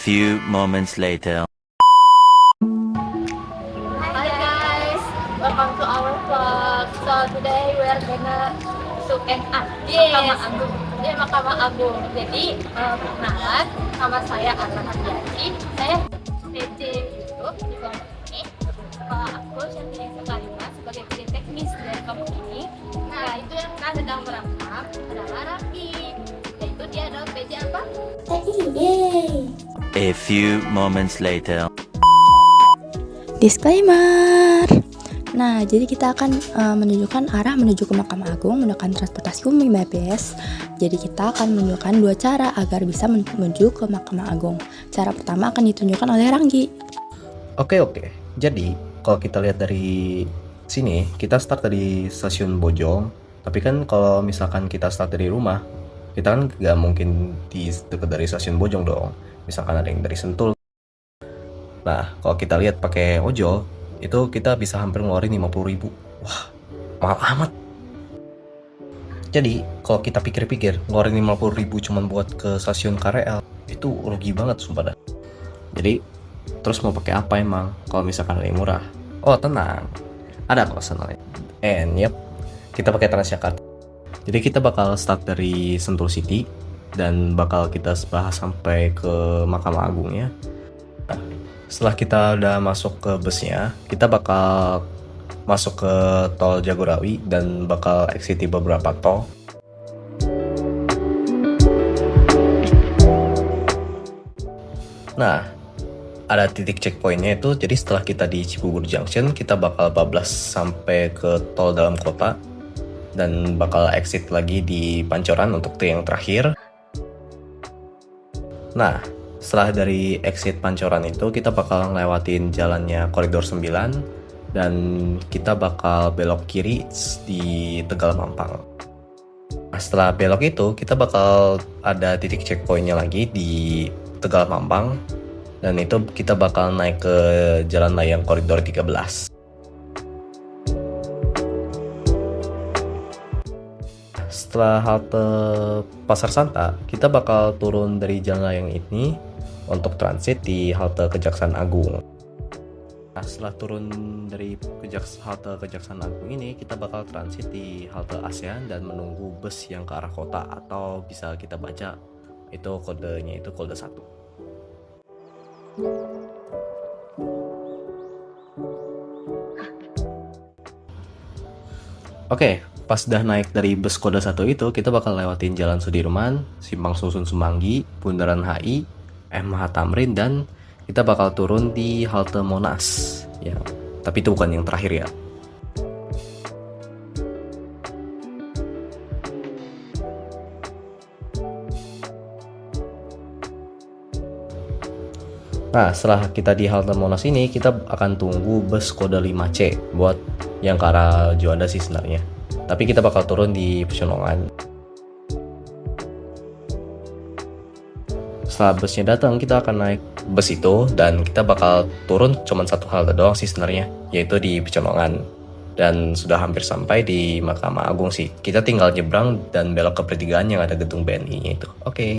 few moments later. Hi guys, welcome to our vlog. So today we are gonna to Mahkamah Agung. Mahkamah Agung. Jadi perkenalan, nama saya Anna Hardianti. Saya PJ YouTube di kelompok ini. Aku Shanti Sukarima sebagai PJ teknis dari kelompok ini. Nah itu yang kita sedang merekam adalah Raffi. Yaitu dia adalah PJ apa? A few moments later. Disclaimer. Nah, jadi kita akan menunjukkan arah menuju ke Mahkamah Agung menggunakan transportasi umum BPS. Jadi kita akan menunjukkan dua cara agar bisa menuju ke Mahkamah Agung. Cara pertama akan ditunjukkan oleh Ranggi. Oke. Jadi, kalau kita lihat dari sini, kita start dari stasiun Bojong. Tapi kan kalau misalkan kita start dari rumah, kita kan nggak mungkin di dekat dari stasiun Bojong dong. Misalkan ada yang dari Sentul. Nah, kalau kita lihat pakai ojol, itu kita bisa hampir ngeluarin 50.000. Wah, mahal amat. Jadi, kalau kita pikir-pikir, ngeluarin 50.000 cuman buat ke stasiun KRL, itu rugi banget sumpah dah. Jadi, terus mau pakai apa emang kalau misalkan ada yang murah? Oh, tenang. Ada kok senangnya. Yep, kita pakai Transjakarta. Jadi kita bakal start dari Sentul City dan bakal kita bahas sampai ke Mahkamah Agung ya. Nah, setelah kita udah masuk ke busnya, kita bakal masuk ke tol Jagorawi dan bakal exit di beberapa tol. Nah, ada titik checkpointnya itu, jadi setelah kita di Cibubur Junction, kita bakal bablas sampai ke tol dalam kota dan bakal exit lagi di Pancoran untuk yang terakhir. Nah, setelah dari exit Pancoran itu, kita bakal ngelewatin jalannya Koridor 9 dan kita bakal belok kiri di Tegal Mampang. Nah, setelah belok itu, kita bakal ada titik checkpointnya lagi di Tegal Mampang dan itu kita bakal naik ke Jalan Layang Koridor 13. Setelah halte Pasar Santa, kita bakal turun dari jalan layang ini untuk transit di halte Kejaksaan Agung. Nah, setelah turun dari halte Kejaksaan Agung ini, kita bakal transit di halte ASEAN dan menunggu bus yang ke arah kota, atau bisa kita baca itu kodenya itu kode 1. Oke, pas udah naik dari bus kode 1 itu, kita bakal lewatin Jalan Sudirman, Simpang Susun Semanggi, Bundaran HI, MH Tamrin, dan kita bakal turun di halte Monas. Ya, tapi itu bukan yang terakhir ya. Nah, setelah kita di halte Monas ini, kita akan tunggu bus kode 5C buat yang ke arah Juanda sih sebenarnya. Tapi kita bakal turun di Pecenongan. Setelah busnya datang, kita akan naik bus itu dan kita bakal turun cuma satu halte doang sih sebenarnya, yaitu di Pecenongan. Dan sudah hampir sampai di Mahkamah Agung sih. Kita tinggal nyebrang dan belok ke pertigaan yang ada gedung BNI-nya itu. Oke.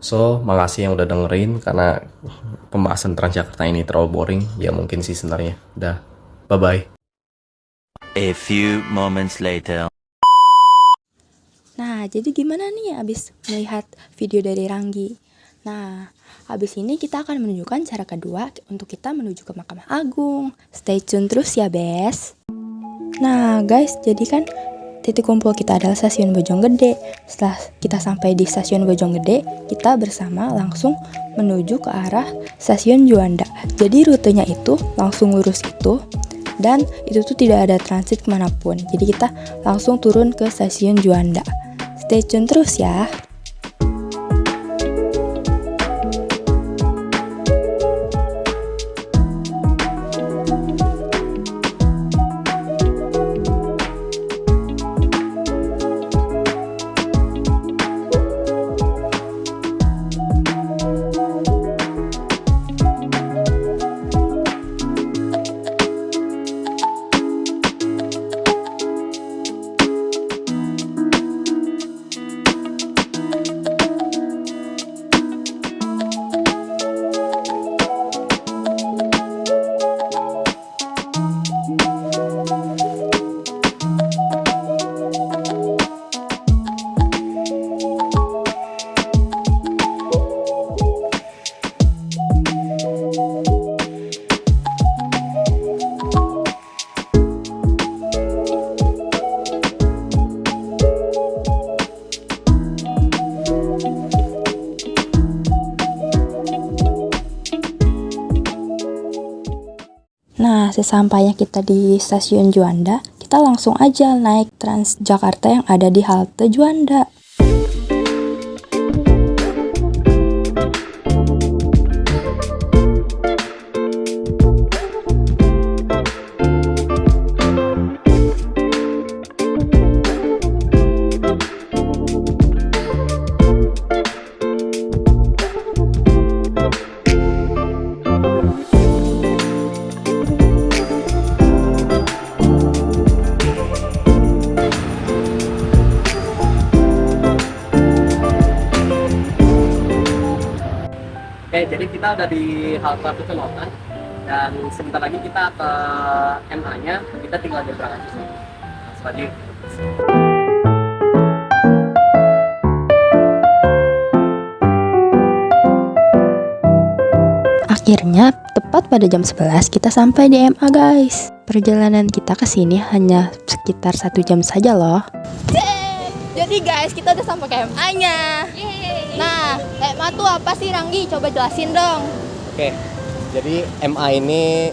So, makasih yang udah dengerin karena pembahasan Transjakarta ini terlalu boring. Ya mungkin sih sebenarnya. Dah, bye-bye. A few moments later. Nah, jadi gimana nih abis melihat video dari Ranggi? Nah, abis ini kita akan menunjukkan cara kedua untuk kita menuju ke Mahkamah Agung. Stay tune terus ya, Bes. Nah, guys, jadi kan titik kumpul kita adalah stasiun Bojonggede. Setelah kita sampai di stasiun Bojonggede, kita bersama langsung menuju ke arah stasiun Juanda. Jadi rutenya itu langsung lurus itu, dan itu tuh tidak ada transit kemanapun. Jadi kita langsung turun ke stasiun Juanda. Stay tune terus ya. Sesampainya kita di stasiun Juanda, kita langsung aja naik Transjakarta yang ada di halte Juanda. Oke, jadi kita udah di halte Kusumotan dan sebentar lagi kita ke MA-nya, kita tinggal nyebrang aja sih. Langsung aja. Akhirnya, tepat pada jam 11 kita sampai di MA guys. Perjalanan kita ke sini hanya sekitar 1 jam saja loh. Jadi guys, kita udah sampai ke MA-nya. Nah, MA tuh apa sih Ranggi? Coba jelasin dong. Oke, jadi MA ini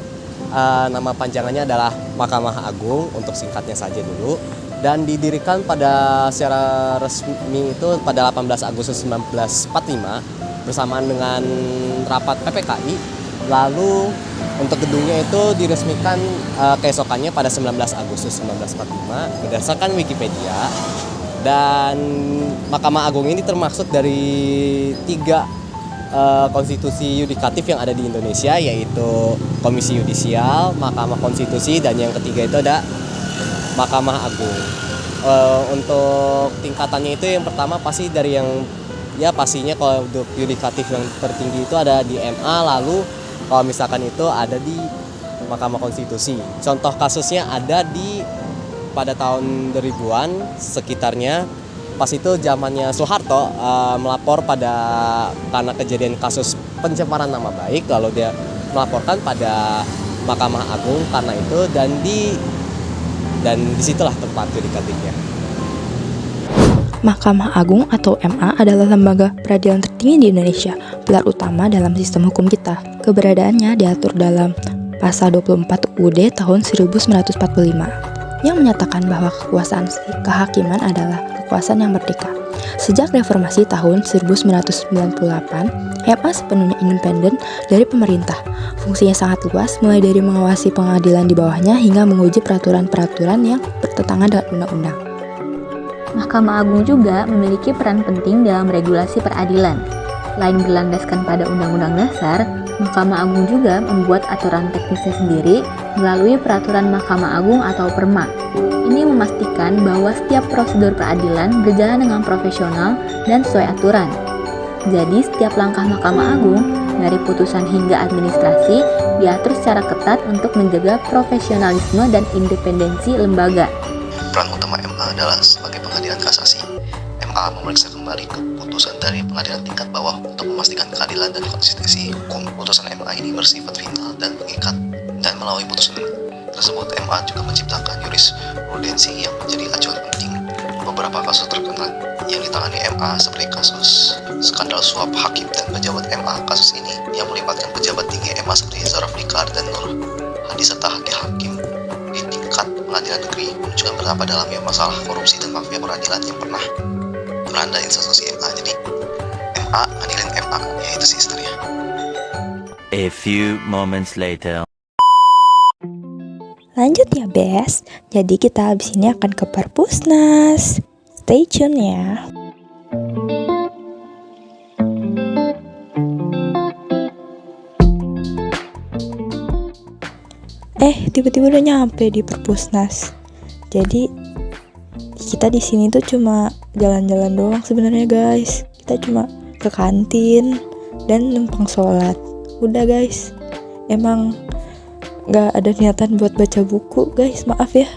nama panjangannya adalah Mahkamah Agung, untuk singkatnya saja dulu. Dan didirikan pada secara resmi itu pada 18 Agustus 1945 bersamaan dengan rapat PPKI. Lalu untuk gedungnya itu diresmikan keesokannya pada 19 Agustus 1945 berdasarkan Wikipedia. Dan Mahkamah Agung ini termasuk dari 3 konstitusi yudikatif yang ada di Indonesia, yaitu Komisi Yudisial, Mahkamah Konstitusi, dan yang ketiga itu ada Mahkamah Agung. Untuk tingkatannya itu yang pertama pasti dari yang ya pastinya kalau untuk yudikatif yang tertinggi itu ada di MA, lalu kalau misalkan itu ada di Mahkamah Konstitusi. Contoh kasusnya ada di pada tahun 2000-an sekitarnya, pas itu zamannya Soeharto melapor karena kejadian kasus pencemaran nama baik, lalu dia melaporkan pada Mahkamah Agung karena itu, dan disitulah tempat yudikatifnya. Mahkamah Agung atau MA adalah lembaga peradilan tertinggi di Indonesia, pilar utama dalam sistem hukum kita. Keberadaannya diatur dalam Pasal 24 UUD tahun 1945. Yang menyatakan bahwa kekuasaan kehakiman adalah kekuasaan yang merdeka. Sejak reformasi tahun 1998, MA sepenuhnya independen dari pemerintah. Fungsinya sangat luas, mulai dari mengawasi pengadilan di bawahnya hingga menguji peraturan-peraturan yang bertentangan dengan undang-undang. Mahkamah Agung juga memiliki peran penting dalam regulasi peradilan. Selain berlandaskan pada Undang-Undang Dasar, Mahkamah Agung juga membuat aturan teknisnya sendiri melalui Peraturan Mahkamah Agung atau Perma. Ini memastikan bahwa setiap prosedur peradilan berjalan dengan profesional dan sesuai aturan. Jadi setiap langkah Mahkamah Agung, dari putusan hingga administrasi, diatur secara ketat untuk menjaga profesionalisme dan independensi lembaga. Peran utama MA adalah sebagai pengadilan kasasi. MA memeriksa kembali keputusan dari pengadilan tingkat bawah untuk memastikan keadilan dan konsistensi hukum. Putusan MA ini bersifat final dan mengikat, dan melalui putusan tersebut MA juga menciptakan jurisprudensi yang menjadi acuan penting. Beberapa kasus terkenal yang ditangani MA seperti kasus skandal suap hakim dan pejabat MA. Kasus ini yang melibatkan pejabat tinggi MA seperti Zaraf Dikar dan Nur Hadi serta hakim di tingkat pengadilan negeri menunjukkan betapa dalamnya masalah korupsi dan mafia peradilan yang pernah melanda institusi MA. Jadi MA ngadilin MA, ya itu sih historinya. A few moments later. Lanjut ya Bes, jadi kita habis ini akan ke Perpusnas. Stay tune ya. Tiba-tiba udah nyampe di Perpusnas. Jadi kita di sini tuh cuma jalan-jalan doang sebenarnya guys. Kita cuma ke kantin dan numpang sholat. Udah guys, emang gak ada niatan buat baca buku guys, maaf ya.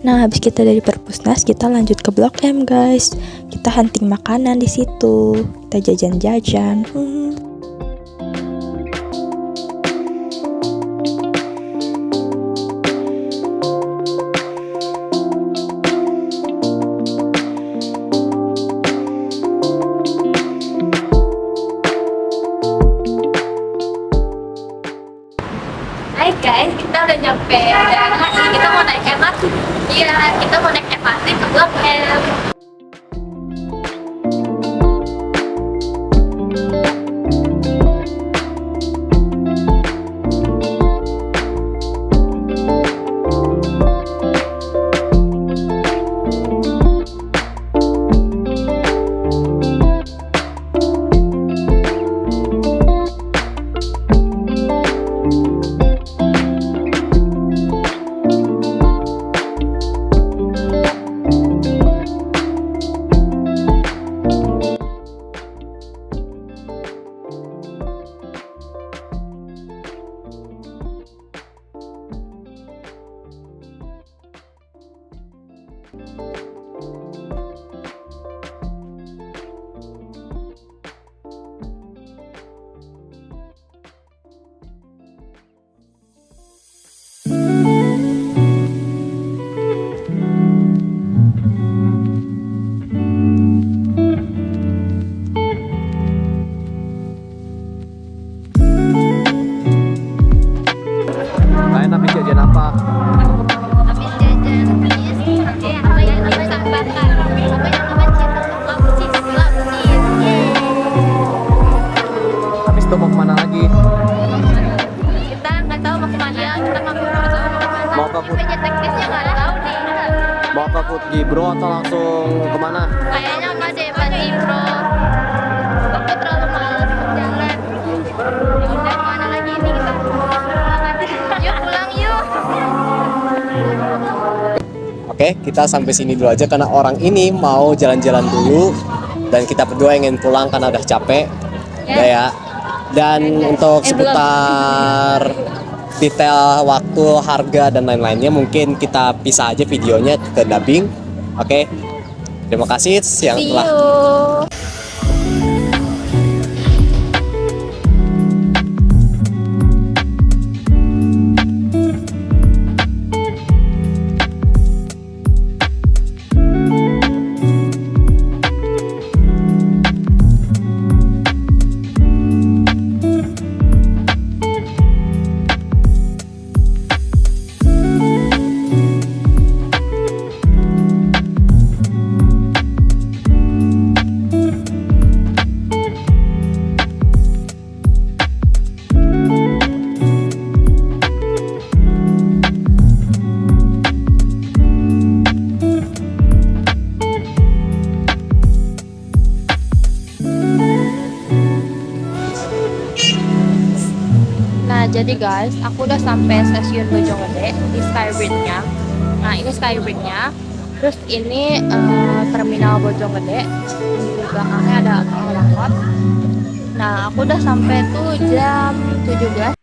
Nah, habis kita dari Perpusnas, kita lanjut ke Blok M guys. Kita hunting makanan di situ. Kita jajan-jajan. Guys, kita udah nyampe dan kita mau naik MRT. Iya, kita mau naik MRT ke Blok M. Kalian habis jajan apa? Habis jajan apa yang namanya bakar. Apa yang namanya lapsis. Habis itu mau kemana lagi? Kita nggak tahu mau kemana. Kita mau kemana. Mau ke food, Meja teknisnya nggak tahu nih. mau ke Food Gibro atau langsung kemana? Kayaknya nggak deh, Pak Bro. Aku terlalu malas berjalan. Udah kemana lagi nih kita? Pulang aja. Yuk pulang yuk. Oke, kita sampai sini dulu aja karena orang ini mau jalan-jalan dulu dan kita berdua ingin pulang karena udah capek. Udah ya. Dan untuk seputar detail waktu, harga dan lain-lainnya mungkin kita pisah aja videonya ke dubbing. Oke. Terima kasih yang See telah you. Nah, jadi guys, aku udah sampai stasiun Bojonggede di Skybridge-nya. Nah, ini Skybridge-nya. Terus ini terminal Bojonggede. Di belakangnya ada angkot. Nah, aku udah sampai tuh jam 17.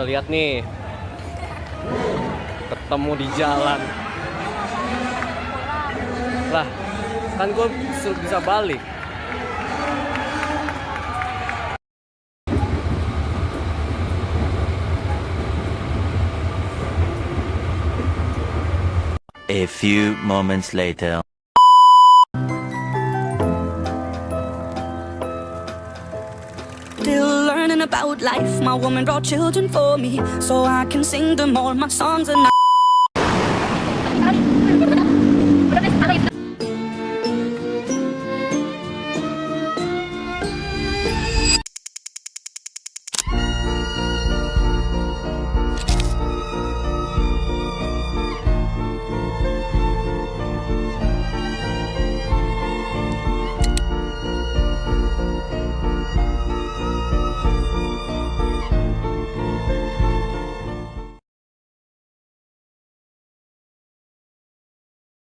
lihat nih, ketemu di jalan. Lah, kan gue bisa balik. A few moments later. Still learning about life. My woman brought children for me, so I can sing them all my songs and